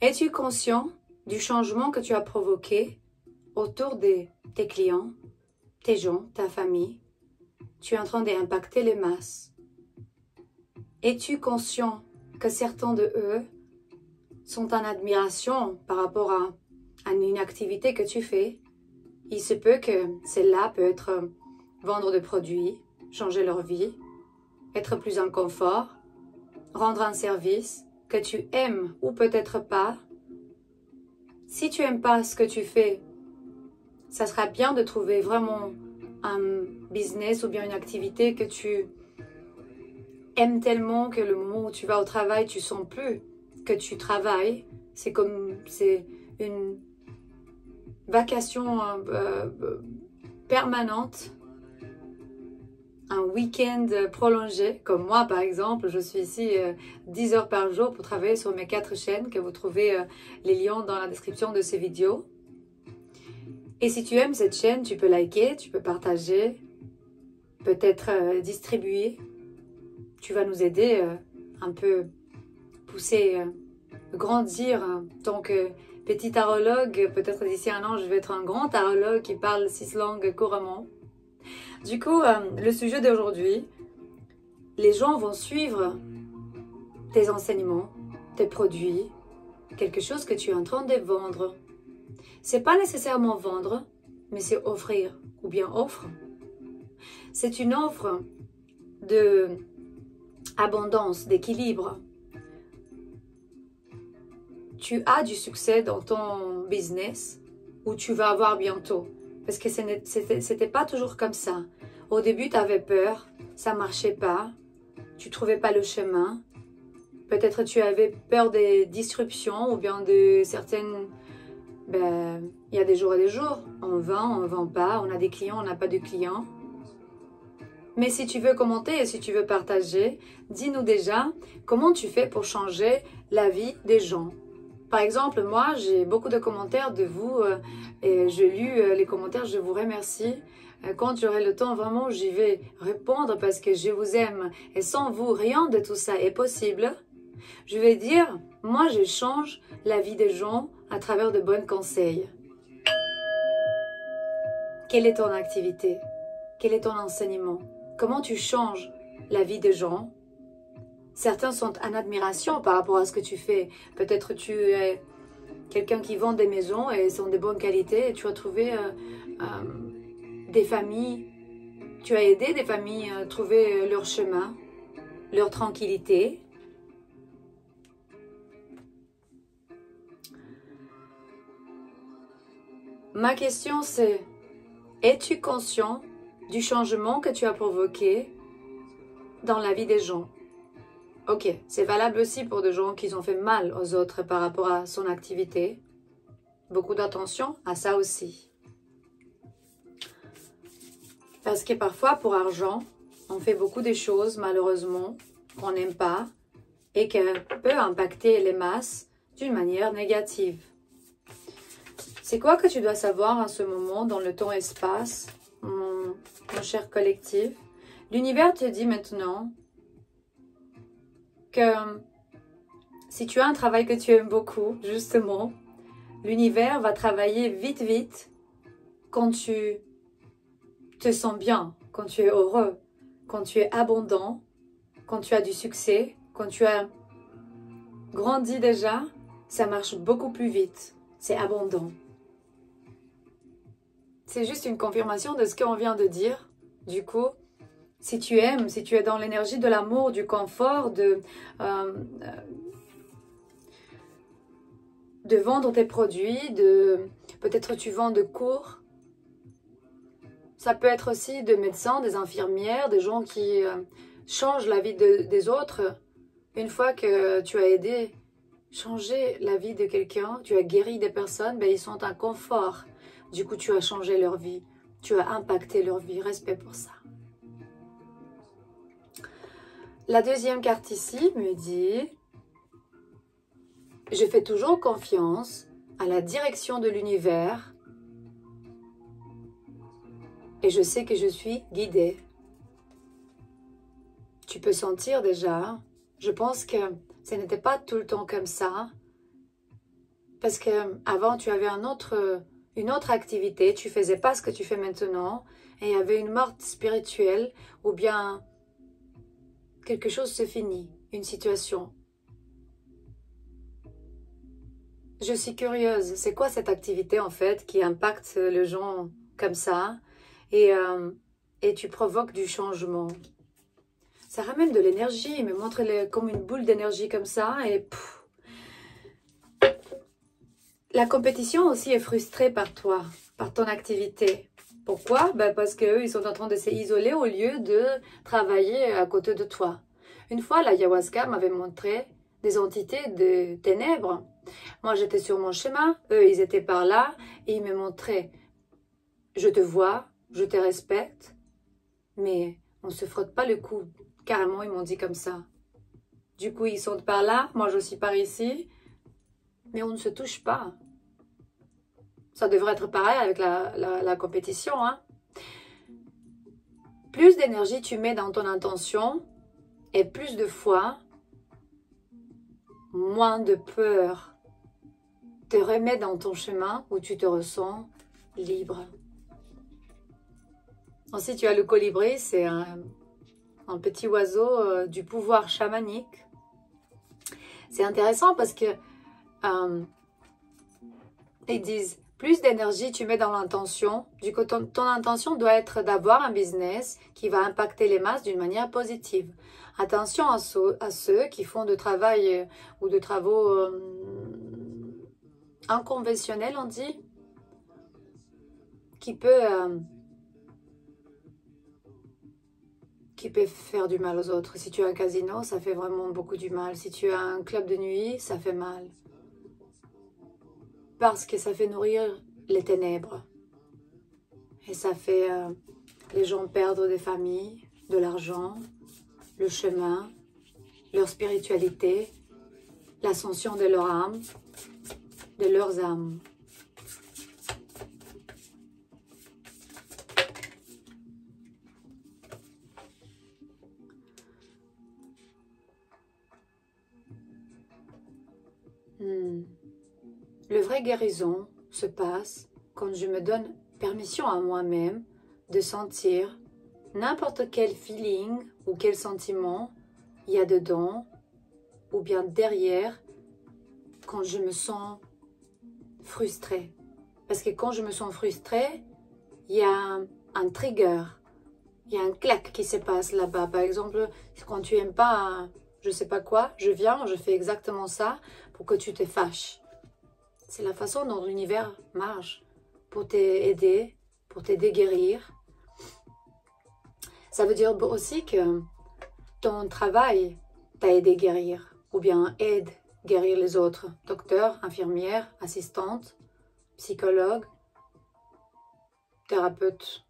Es-tu conscient du changement que tu as provoqué autour de tes clients, tes gens, ta famille? Tu es en train d'impacter les masses. Es-tu conscient que certains de eux sont en admiration par rapport à une activité que tu fais? Il se peut que celle-là peut être vendre des produits, changer leur vie, être plus en confort, rendre un service que tu aimes ou peut-être pas. Si tu n'aimes pas ce que tu fais, ça sera bien de trouver vraiment un business ou bien une activité que tu aimes tellement que le moment où tu vas au travail, tu sens plus que tu travailles. C'est une vacation permanente, un week-end prolongé, comme moi par exemple. Je suis ici 10 heures par jour pour travailler sur mes 4 chaînes, que vous trouvez les liens dans la description de ces vidéos. Et si tu aimes cette chaîne, tu peux liker, tu peux partager, peut-être distribuer. Tu vas nous aider un peu, pousser, grandir en tant que petit tarologue. Peut-être d'ici un an, je vais être un grand tarologue qui parle 6 langues couramment. Du coup, le sujet d'aujourd'hui, les gens vont suivre tes enseignements, tes produits, quelque chose que tu es en train de vendre. C'est pas nécessairement vendre, mais c'est offrir ou bien offre. C'est une offre de abondance, d'équilibre. Tu as du succès dans ton business ou tu vas avoir bientôt. Parce que c'était pas toujours comme ça. Au début, tu avais peur, ça marchait pas, tu trouvais pas le chemin. Peut-être tu avais peur des disruptions ou bien de certaines... il y a des jours et des jours. On vend pas, on a des clients, on n'a pas de clients. Mais si tu veux commenter et si tu veux partager, dis-nous déjà comment tu fais pour changer la vie des gens. Par exemple, moi, j'ai beaucoup de commentaires de vous et j'ai lu les commentaires, je vous remercie. Quand j'aurai le temps, vraiment, j'y vais répondre parce que je vous aime. Et sans vous, rien de tout ça est possible. Je vais dire, moi, je change la vie des gens à travers de bons conseils. Quelle est ton activité? Quel est ton enseignement? Comment tu changes la vie des gens? Certains sont en admiration par rapport à ce que tu fais. Peut-être tu es quelqu'un qui vend des maisons et sont de bonne qualité et tu as trouvé des familles, tu as aidé des familles à trouver leur chemin, leur tranquillité. Ma question c'est, es-tu conscient du changement que tu as provoqué dans la vie des gens? Ok, c'est valable aussi pour des gens qui ont fait mal aux autres par rapport à son activité. Beaucoup d'attention à ça aussi. Parce que parfois, pour argent, on fait beaucoup de choses, malheureusement, qu'on n'aime pas et qui peut impacter les masses d'une manière négative. C'est quoi que tu dois savoir en ce moment dans le temps-espace, mon cher collectif? L'univers te dit maintenant que si tu as un travail que tu aimes beaucoup, justement, l'univers va travailler vite quand tu te sens bien, quand tu es heureux, quand tu es abondant, quand tu as du succès, quand tu as grandi déjà, ça marche beaucoup plus vite, c'est abondant. C'est juste une confirmation de ce qu'on vient de dire. Du coup, si tu aimes, si tu es dans l'énergie de l'amour, du confort, de vendre tes produits, peut-être tu vends de cours. Ça peut être aussi des médecins, des infirmières, des gens qui changent la vie des autres. Une fois que tu as aidé, changer la vie de quelqu'un, tu as guéri des personnes, ils sont en confort. Du coup, tu as changé leur vie, tu as impacté leur vie. Respect pour ça. La deuxième carte ici me dit « Je fais toujours confiance à la direction de l'univers et je sais que je suis guidée. » Tu peux sentir déjà, je pense que ce n'était pas tout le temps comme ça. Parce que avant tu avais une autre activité, tu faisais pas ce que tu fais maintenant, et il y avait une mort spirituelle, ou bien quelque chose se finit, une situation. Je suis curieuse, c'est quoi cette activité en fait qui impacte les gens comme ça et, tu provoques du changement. Ça ramène de l'énergie, mais montre comme une boule d'énergie comme ça et pff. La compétition aussi est frustrée par toi, par ton activité. Pourquoi? Ben parce qu'eux, ils sont en train de s'isoler au lieu de travailler à côté de toi. Une fois, l'ayahuasca m'avait montré des entités de ténèbres. Moi, j'étais sur mon chemin, eux, ils étaient par là, et ils me montraient, je te vois, je te respecte, mais on ne se frotte pas le cou. Carrément, ils m'ont dit comme ça. Du coup, ils sont par là, moi je suis par ici, mais on ne se touche pas. Ça devrait être pareil avec la compétition. Hein? Plus d'énergie tu mets dans ton intention, et plus de fois, moins de peur te remet dans ton chemin où tu te ressens libre. Ensuite, tu as le colibri, c'est un petit oiseau du pouvoir chamanique. C'est intéressant parce que ils disent, plus d'énergie tu mets dans l'intention, du coup ton intention doit être d'avoir un business qui va impacter les masses d'une manière positive. Attention à ceux qui font de travail ou de travaux inconventionnels, on dit, qui peut faire du mal aux autres. Si tu as un casino, ça fait vraiment beaucoup du mal. Si tu as un club de nuit, ça fait mal. Parce que ça fait nourrir les ténèbres. Et ça fait les gens perdre des familles, de l'argent, le chemin, leur spiritualité, l'ascension de leur âme, de leurs âmes. Le vrai guérison se passe quand je me donne permission à moi-même de sentir n'importe quel feeling ou quel sentiment il y a dedans ou bien derrière quand je me sens frustrée. Parce que quand je me sens frustrée, il y a un trigger, il y a un clac qui se passe là-bas. Par exemple, quand tu n'aimes pas je sais pas quoi, je viens, je fais exactement ça pour que tu te fâches. C'est la façon dont l'univers marche pour t'aider, pour t'aider à guérir. Ça veut dire aussi que ton travail t'a aidé à guérir, ou bien aide à guérir les autres. Docteur, infirmière, assistante, psychologue, thérapeute,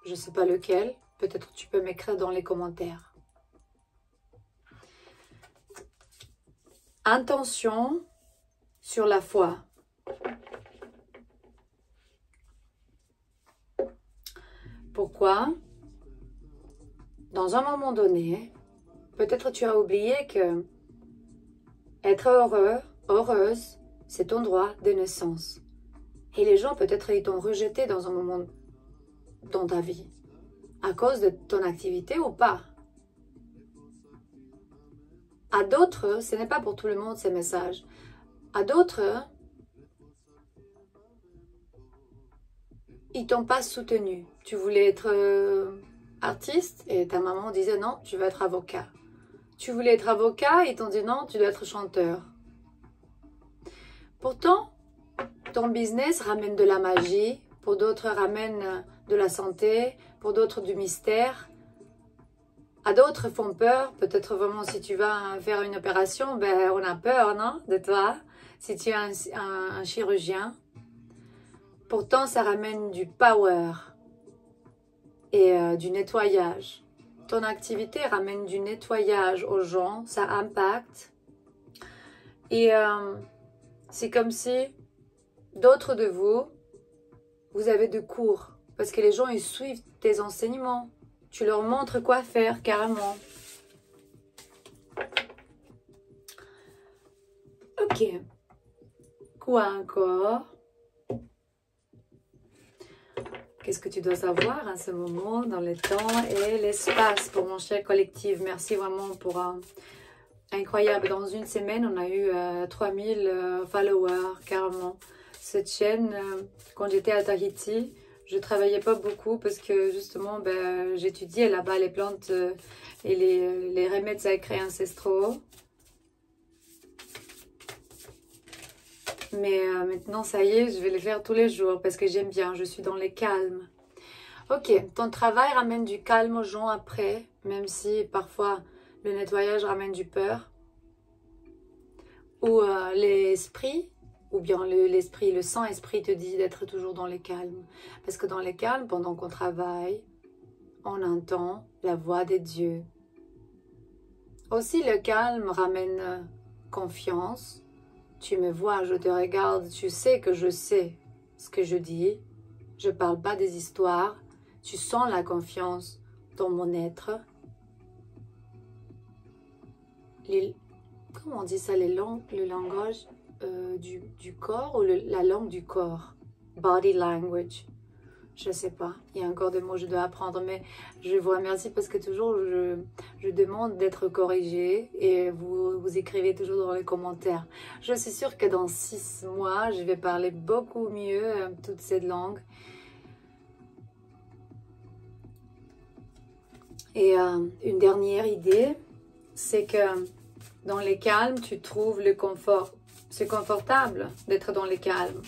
je ne sais pas lequel. Peut-être tu peux m'écrire dans les commentaires. Intention sur la foi. Pourquoi? Dans un moment donné, peut-être tu as oublié que être heureux, heureuse, c'est ton droit de naissance. Et les gens, peut-être, ils t'ont rejeté dans un moment dans ta vie, à cause de ton activité ou pas. À d'autres, ce n'est pas pour tout le monde ces messages. À d'autres, ils t'ont pas soutenu. Tu voulais être artiste et ta maman disait non, tu vas être avocat. Tu voulais être avocat et ils t'ont dit non, tu dois être chanteur. Pourtant, ton business ramène de la magie, pour d'autres ramène de la santé, pour d'autres du mystère. À d'autres font peur, peut-être vraiment si tu vas faire une opération, ben on a peur, non, de toi, si tu es un chirurgien. Pourtant, ça ramène du power et du nettoyage. Ton activité ramène du nettoyage aux gens, ça impacte. Et c'est comme si d'autres de vous, vous avez de cours. Parce que les gens, ils suivent tes enseignements. Tu leur montres quoi faire, carrément. Ok. Quoi encore? Qu'est-ce que tu dois savoir à ce moment dans le temps et l'espace pour mon cher collectif? Merci vraiment pour incroyable. Dans une semaine, on a eu 3000 followers carrément. Cette chaîne, quand j'étais à Tahiti, je travaillais pas beaucoup parce que justement, j'étudiais là-bas les plantes et les remèdes sacrés ancestraux. Mais maintenant, ça y est, je vais les faire tous les jours parce que j'aime bien, je suis dans les calmes. Ok, ton travail ramène du calme aux gens après, même si parfois le nettoyage ramène du peur. Ou l'esprit, ou bien l'esprit, le Saint-Esprit te dit d'être toujours dans les calmes. Parce que dans les calmes, pendant qu'on travaille, on entend la voix des dieux. Aussi, le calme ramène confiance. Tu me vois, je te regarde, tu sais que je sais ce que je dis. Je ne parle pas des histoires. Tu sens la confiance dans mon être. Comment on dit ça, le langage du corps ou la langue du corps? Body language. Je ne sais pas, il y a encore des mots que je dois apprendre, mais je vous remercie parce que toujours je demande d'être corrigée et vous écrivez toujours dans les commentaires. Je suis sûre que dans 6 mois, je vais parler beaucoup mieux toute cette langue. Et une dernière idée, c'est que dans les calmes, tu trouves le confort. C'est confortable d'être dans les calmes.